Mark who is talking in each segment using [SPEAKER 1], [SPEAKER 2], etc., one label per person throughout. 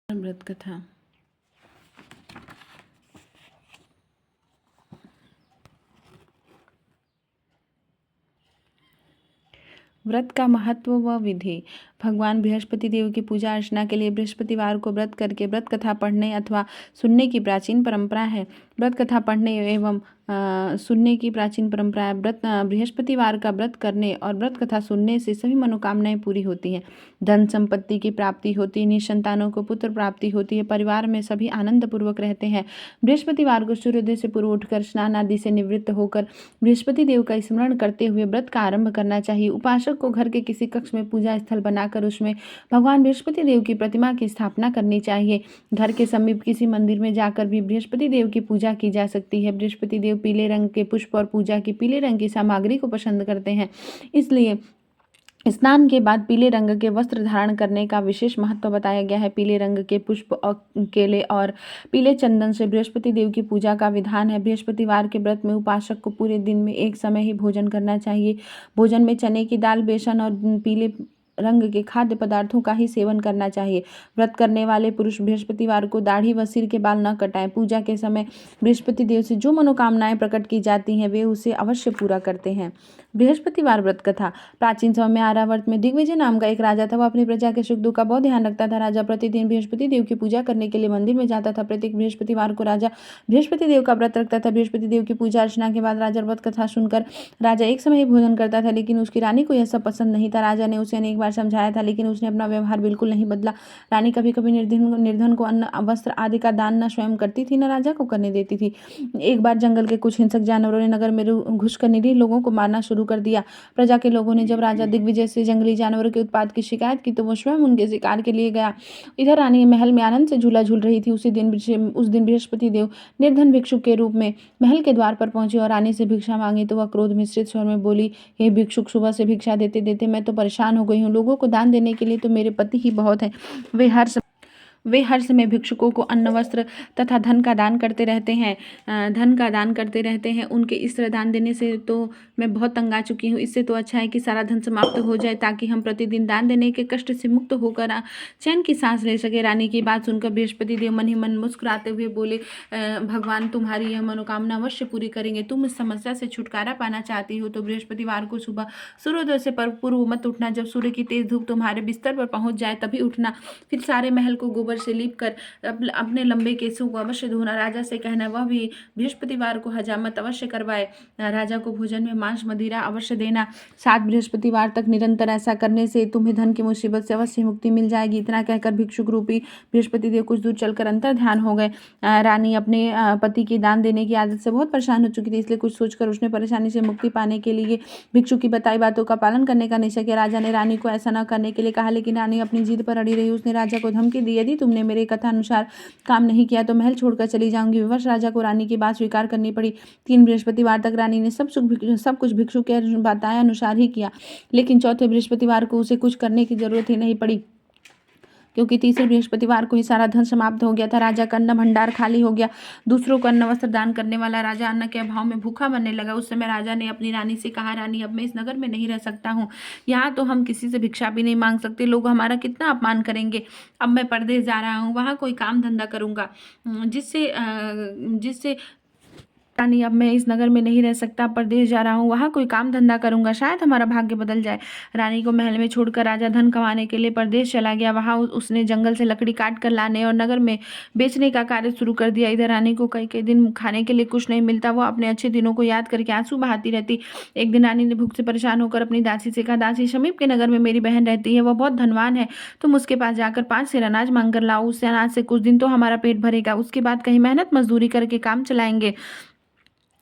[SPEAKER 1] व्रत कथा। व्रत का महत्व व विधि। भगवान बृहस्पति देव की पूजा अर्चना के लिए बृहस्पतिवार को व्रत करके व्रत कथा पढ़ने अथवा सुनने की प्राचीन परंपरा है। व्रत कथा पढ़ने एवं सुनने की प्राचीन परंपरा है। बृहस्पतिवार का व्रत करने और व्रत कथा सुनने से सभी मनोकामनाएं पूरी होती हैं। धन संपत्ति की प्राप्ति होती है, निसंतानों को पुत्र प्राप्ति होती है, परिवार में सभी आनंद पूर्वक रहते हैं। बृहस्पतिवार को सूर्योदय से पूर्व उठकर स्नान आदि से निवृत्त होकर बृहस्पति देव का स्मरण करते हुए व्रत का आरंभ करना चाहिए। उपासक को घर के किसी कक्ष में पूजा स्थल बनाकर उसमें भगवान बृहस्पति देव की प्रतिमा की स्थापना करनी चाहिए। घर के समीप किसी मंदिर में जाकर भी बृहस्पति देव की पूजा की जा सकती है। बृहस्पति देव पीले रंग के पुष्प और पूजा की पीले रंग की सामग्री को पसंद करते हैं, इसलिए स्नान के बाद पीले रंग के वस्त्र धारण करने का विशेष महत्व बताया गया है। पीले रंग के पुष्प और केले और पीले चंदन से बृहस्पति देव की पूजा का विधान है। बृहस्पतिवार के व्रत में उपासक को पूरे दिन में एक समय ही भोजन करना चाहिए। भोजन में चने की दाल, बेसन और पीले रंग के खाद्य पदार्थों का ही सेवन करना चाहिए। व्रत करने वाले पुरुष बृहस्पतिवार को दाढ़ी व सिर के बाल न कटाएं। पूजा के समय बृहस्पति देव से जो मनोकामनाएं प्रकट की जाती हैं वे उसे अवश्य पूरा करते हैं। बृहस्पतिवार व्रत कथा। प्राचीन समय में आर्यावर्त में दिग्विजय नाम का एक राजा था। वह अपनी प्रजा के सुख दुख का बहुत ध्यान रखता था। राजा प्रतिदिन बृहस्पति देव की पूजा करने के लिए मंदिर में जाता था। प्रत्येक बृहस्पतिवार को राजा बृहस्पति देव का व्रत रखता था। बृहस्पति देव की पूजा अर्चना के बाद राजा व्रत कथा सुनकर राजा एक समय ही भोजन करता था, लेकिन उसकी रानी को यह सब पसंद नहीं था। राजा ने उसे अनेक बार समझाया था, लेकिन उसने अपना व्यवहार बिल्कुल नहीं बदला। रानी कभी कभी निर्धन को अन्न, वस्त्र आदि का दान न स्वयं करती थी, न राजा को करने देती थी। एक बार जंगल के कुछ हिंसक जानवरों ने नगर में घुसकर निरीह लोगों को मारना शुरू कर दिया। प्रजा के लोगों ने जब राजा दिग्विजय से जंगली जानवरों के उत्पात की शिकायत की तो वो स्वयं उनके शिकार के लिए गया। इधर रानी महल में आनंद से झूला झूल रही थी। उस दिन बृहस्पति देव निर्धन भिक्षुक के रूप में महल के द्वार पर पहुंचे और रानी से भिक्षा मांगी तो वह क्रोध मिश्रित स्वर में बोली, हे भिक्षुक, सुबह से भिक्षा देते देते मैं तो परेशान हो गई हूँ। लोगों को दान देने के लिए तो मेरे पति ही बहुत है। वे हर समय भिक्षुकों को अन्न, वस्त्र तथा धन का दान करते रहते हैं। उनके इस तरह दान देने से तो मैं बहुत तंग आ चुकी हूँ। इससे तो अच्छा है कि सारा धन समाप्त हो जाए ताकि हम प्रतिदिन दान देने के कष्ट से मुक्त होकर चैन की सांस ले सके। रानी की बात सुनकर बृहस्पति देव मन ही मन मुस्कुराते हुए बोले, भगवान तुम्हारी यह मनोकामना अवश्य पूरी करेंगे। तुम इस समस्या से छुटकारा पाना चाहती हो तो बृहस्पतिवार को सुबह सूर्योदय से पूर्व मत उठना। जब सूर्य की तेज धूप तुम्हारे बिस्तर पर पहुंच जाए तभी उठना। फिर सारे महल को गोबर से लीप कर अपने लंबे केसों को अवश्य धोना। राजा से कहना वह भी बृहस्पतिवार को हजामत अवश्य करवाए। राजा को भोजन में मांस मदिरा अवश्य देना। 7 बृहस्पतिवार तक निरंतर ऐसा करने से तुम्हें धन की मुसीबत से अवश्य मुक्ति मिल जाएगी। इतना कहकर भिक्षुक रूपी बृहस्पति देव कुछ दूर चलकर अंतर ध्यान हो गए। रानी अपने पति की दान देने की आदत से बहुत परेशान हो चुकी थी, इसलिए कुछ सोचकर उसने परेशानी से मुक्ति पाने के लिए भिक्षुक की बताई बातों का पालन करने का निश्चय किया। राजा ने रानी को ऐसा न करने के लिए कहा, लेकिन रानी अपनी जिद पर अड़ी रही। उसने राजा को धमकी दी, यदि तुमने मेरे कथा अनुसार काम नहीं किया तो महल छोड़कर चली जाऊंगी। विवश राजा को रानी की बात स्वीकार करनी पड़ी। 3 बृहस्पतिवार तक रानी ने सब कुछ भिक्षु के बताए अनुसार ही किया, लेकिन चौथे बृहस्पतिवार को उसे कुछ करने की जरूरत ही नहीं पड़ी, क्योंकि तीसरे बृहस्पतिवार को ही सारा धन समाप्त हो गया था। राजा का अन्न भंडार खाली हो गया। दूसरों को अन्न वस्त्र दान करने वाला राजा अन्न के अभाव में भूखा मरने लगा। उस समय राजा ने अपनी रानी से कहा, रानी, अब मैं इस नगर में नहीं रह सकता हूँ। यहाँ तो हम किसी से भिक्षा भी नहीं मांग सकते, लोग हमारा कितना अपमान करेंगे। अब मैं परदेश जा रहा हूँ, वहाँ कोई काम धंधा करूँगा जिससे रानी, अब मैं इस नगर में नहीं रह सकता, परदेश जा रहा हूँ, वहाँ कोई काम धंधा करूंगा, शायद हमारा भाग्य बदल जाए। रानी को महल में छोड़कर राजा धन कमाने के लिए परदेश चला गया। वहाँ उसने जंगल से लकड़ी काट कर लाने और नगर में बेचने का कार्य शुरू कर दिया। इधर रानी को कई दिन खाने के लिए कुछ नहीं मिलता। वो अपने अच्छे दिनों को याद करके आंसू बहाती रहती। एक दिन रानी ने भूख से परेशान होकर अपनी दासी से कहा, दासी, समीप के नगर में मेरी बहन रहती है, वह बहुत धनवान है, तुम उसके पास जाकर 5 सेर अनाज मांग कर लाओ। उससे अनाज से कुछ दिन तो हमारा पेट भरेगा, उसके बाद कहीं मेहनत मजदूरी करके काम चलाएंगे।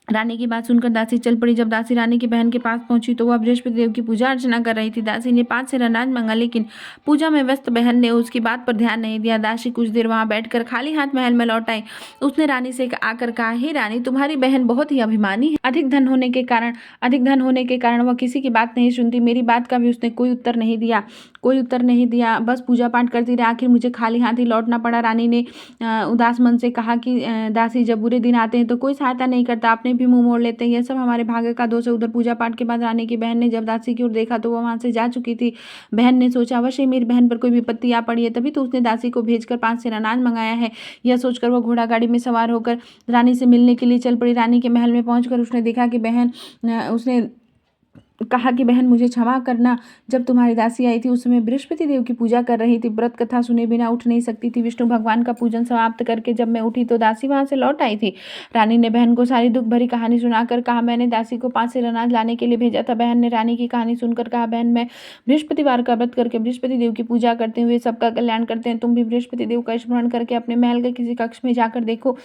[SPEAKER 1] रानी की बात सुनकर दासी चल पड़ी। जब दासी रानी की बहन के पास पहुंची तो वह बृहस्पति देव की पूजा अर्चना कर रही थी। दासी ने 5 सेर अनाज मांगा, लेकिन पूजा में व्यस्त बहन ने उसकी बात पर ध्यान नहीं दिया। दासी कुछ देर वहां बैठकर खाली हाथ महल में लौट आई। उसने रानी से आकर कहा, हे रानी, तुम्हारी बहन बहुत ही अभिमानी है। अधिक धन होने के कारण वह किसी की बात नहीं सुनती। मेरी बात का भी उसने कोई उत्तर नहीं दिया। कोई उत्तर नहीं दिया, बस पूजा पाठ करती रही। आखिर मुझे खाली हाथ ही लौटना पड़ा। रानी ने उदास मन से कहा कि दासी, जब बुरे दिन आते हैं तो कोई सहायता नहीं करता, अपने भी मुंह मोड़ लेते हैं, यह सब हमारे भाग्य का दोष है। उधर पूजा पाठ के बाद रानी की बहन ने जब दासी की ओर देखा तो वह वहां से जा चुकी थी। बहन ने सोचा, अवश्य मेरी बहन पर कोई विपत्ति आ पड़ी है, तभी तो उसने दासी को भेजकर 5 सेर अनाज मंगाया है। यह सोचकर वह घोड़ा गाड़ी में सवार होकर रानी से मिलने के लिए चल पड़ी। रानी के महल में पहुंचकर उसने देखा कि उसने कहा कि बहन, मुझे क्षमा करना, जब तुम्हारी दासी आई थी उस समय बृहस्पति देव की पूजा कर रही थी, व्रत कथा सुने बिना उठ नहीं सकती थी। विष्णु भगवान का पूजन समाप्त करके जब मैं उठी तो दासी वहां से लौट आई थी। रानी ने बहन को सारी दुख भरी कहानी सुनाकर कहा, मैंने दासी को 5 सेर अनाज लाने के लिए भेजा था। बहन ने रानी की कहानी सुनकर कहा, बहन, मैं बृहस्पतिवार का व्रत करके बृहस्पति देव की पूजा करते हुए सबका कल्याण करते हैं। तुम भी बृहस्पति देव का स्मरण करके अपने महल के किसी कक्ष में जाकर देखो,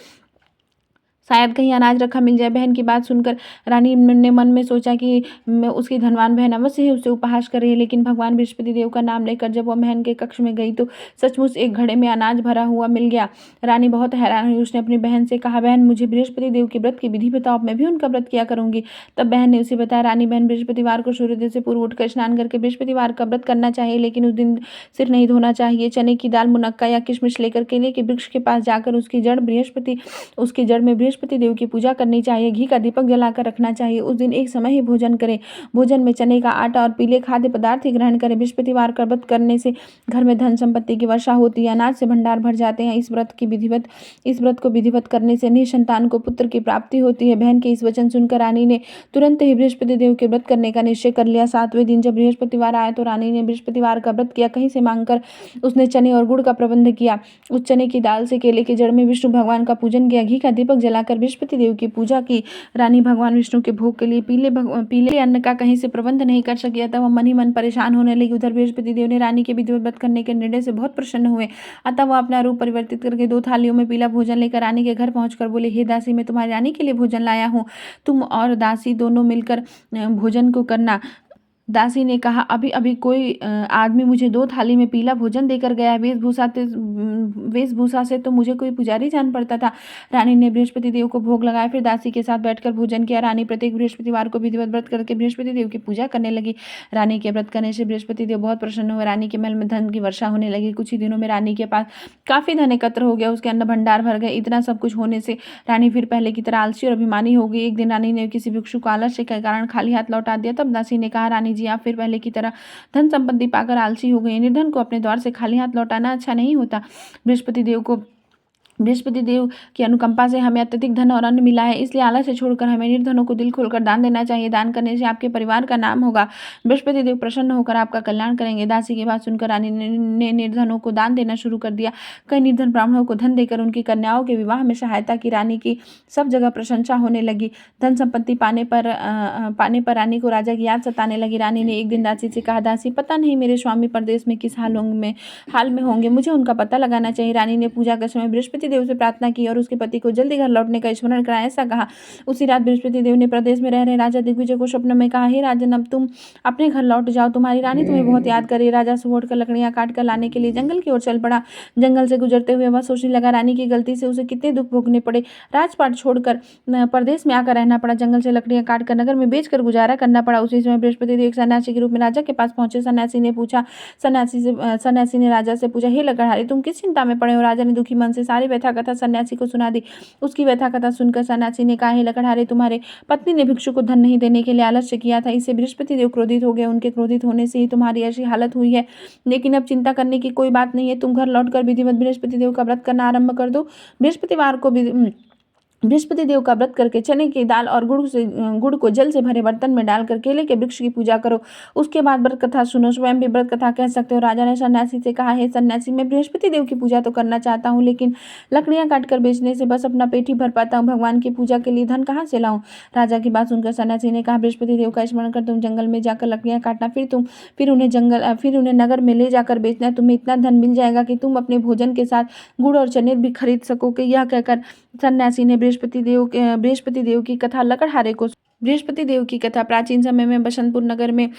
[SPEAKER 1] शायद कहीं अनाज रखा मिल जाए। बहन की बात सुनकर रानी ने मन में सोचा कि उसकी धनवान बहन अवश्य ही उसे उपहास कर रही है, लेकिन भगवान बृहस्पति देव का नाम लेकर जब वह बहन के कक्ष में गई तो सचमुच एक घड़े में अनाज भरा हुआ मिल गया। रानी बहुत हैरान हुई। उसने अपनी बहन से कहा, बहन, मुझे बृहस्पति देव के व्रत की विधि बताओ, मैं भी उनका व्रत किया करूंगी। तब बहन ने उसे बताया, रानी बहन, बृहस्पतिवार को सूर्योदय से पूर्व उठकर स्नान करके बृहस्पतिवार का व्रत करना चाहिए, लेकिन उस दिन सिर नहीं धोना चाहिए। चने की दाल, मुनक्का या किशमिश लेकर केले के वृक्ष के पास जाकर उसकी जड़ में बृहस्पति देव की पूजा करनी चाहिए। घी का दीपक जलाकर रखना चाहिए। उस दिन एक समय ही भोजन करें। भोजन में चने का आटा और पीले खाद्य पदार्थ ही ग्रहण करें। बृहस्पतिवार का व्रत करने से घर में धन संपत्ति की वर्षा होती है, अनाज से भंडार भर जाते हैं। इस व्रत को विधिवत करने से निसंतान को पुत्र की प्राप्ति होती है। बहन के इस वचन सुनकर रानी ने तुरंत ही बृहस्पति देव के व्रत करने का निश्चय कर लिया। 7वें दिन जब बृहस्पतिवार आया तो रानी ने बृहस्पतिवार का व्रत किया। कहीं से मांगकर उसने चने और गुड़ का प्रबंध किया। उस चने की दाल से केले की जड़ में विष्णु भगवान का पूजन किया। घी का दीपक जलाकर बृहस्पति देव की पूजा की। रानी भगवान विष्णु के भोग के लिए पीले अन्न का कहीं से प्रबंध नहीं कर सकी, अतः वह मन ही मन परेशान होने लगी। उधर बृहस्पति देव ने रानी के विधिवत व्रत करने के निर्णय से बहुत प्रसन्न हुए, अतः वह अपना रूप परिवर्तित करके 2 थालियों में पीला भोजन लेकर रानी के घर पहुंचकर बोले, हे दासी, मैं तुम्हारी रानी के लिए भोजन लाया हूँ, तुम और दासी दोनों मिलकर भोजन को करना। दासी ने कहा, अभी अभी कोई आदमी मुझे 2 थाली में पीला भोजन देकर गया है। वेशभूषा से तो मुझे कोई पुजारी जान पड़ता था। रानी ने बृहस्पति देव को भोग लगाया, फिर दासी के साथ बैठकर भोजन किया। रानी प्रत्येक बृहस्पतिवार को विधिवत व्रत करके बृहस्पति देव की पूजा करने लगी। रानी के व्रत करने से बृहस्पति देव बहुत प्रसन्न हुए। रानी के महल में धन की वर्षा होने लगी। कुछ ही दिनों में रानी के पास काफी धन एकत्र हो गया। उसके अन्न भंडार भर गए। इतना सब कुछ होने से रानी फिर पहले की तरह आलसी और अभिमानी हो गई। एक दिन रानी ने किसी भिक्षु को आलस्य के कारण खाली हाथ लौटा दिया। तब दासी ने कहा, रानी जी, आप फिर पहले की तरह धन संपत्ति पाकर आलसी हो गई। निर्धन को अपने द्वार से खाली हाथ लौटाना अच्छा नहीं होता। बृहस्पति देव की अनुकंपा से हमें अत्यधिक धन और अन्न मिला है, इसलिए आलस्य छोड़कर हमें निर्धनों को दिल खोलकर दान देना चाहिए। दान करने से आपके परिवार का नाम होगा। बृहस्पति देव प्रसन्न होकर आपका कल्याण करेंगे। दासी की बात सुनकर रानी ने निर्धनों को दान देना शुरू कर दिया। कई निर्धन ब्राह्मणों को धन देकर उनकी कन्याओं के विवाह में सहायता की। रानी की सब जगह प्रशंसा होने लगी। धन संपत्ति पाने पर रानी को राजा की याद सताने लगी। रानी ने एक दिन दासी से कहा, दासी, पता नहीं मेरे स्वामी परदेश में किस हाल में होंगे, मुझे उनका पता लगाना चाहिए। रानी ने पूजा के समय बृहस्पति देव से प्रार्थना की और उसके पति को जल्दी घर लौटने का स्मरण कराया। ऐसा कहा। उसी रात बृहस्पति देव ने प्रदेश में रह रहे राजा दिग्विजय को स्वप्न में कहा, हे राजन, अब तुम अपने घर लौट जाओ, तुम्हारी रानी तुम्हें बहुत याद कर रही है। राजा सुबह उठकर लकड़ियां काट कर लाने के लिए जंगल की ओर चल पड़ा। जंगल से गुजरते हुए वह सोचने लगा, रानी की गलती से उसे कितने दुख भोगने पड़े। राजपाट छोड़कर प्रदेश में आकर रहना पड़ा। जंगल से लकड़ियां काट कर नगर में बेचकर गुजारा करना पड़ा। उसी समय बृहस्पति देव एक सन्यासी के रूप में राजा के पास पहुंचे। सन्यासी ने राजा से पूछा, हे लकड़हारे, तुम किस चिंता में पड़े हो? राजा ने दुखी मन से सारी व्यथा कथा सन्यासी को सुना दी। उसकी व्यथा कथा सुनकर सन्यासी ने कहा, हे लकड़हारे, तुम्हारे पत्नी ने भिक्षु को धन नहीं देने के लिए आलस्य किया था, इससे बृहस्पति देव क्रोधित हो गए। उनके क्रोधित होने से ही तुम्हारी ऐसी हालत हुई है। लेकिन अब चिंता करने की कोई बात नहीं है। तुम घर लौटकर विधिवत बृहस्पति देव का व्रत करना आरंभ कर दो। बृहस्पति देव का व्रत करके चने की दाल और गुड़ को जल से भरे बर्तन में डालकर केले के वृक्ष की पूजा करो। उसके बाद व्रत कथा सुनो। स्वयं भी व्रत कथा कह सकते हो। राजा ने सन्यासी से कहा, हे सन्यासी, मैं बृहस्पति देव की पूजा तो करना चाहता हूँ, लेकिन लकड़ियां काटकर बेचने से बस अपना पेट ही भर पाता हूँ। भगवान की पूजा के लिए धन कहाँ से लाऊं? राजा की बात सुनकर सन्यासी ने कहा, बृहस्पति देव का स्मरण कर तुम जंगल में जाकर लकड़ियां काटना, फिर उन्हें नगर में ले जाकर बेचना। तुम्हें इतना धन मिल जाएगा कि तुम अपने भोजन के साथ गुड़ और चने भी खरीद सकोगे। यह कहकर सन्यासी ने बृहस्पति देव की कथा प्राचीन समय में बसंतपुर नगर में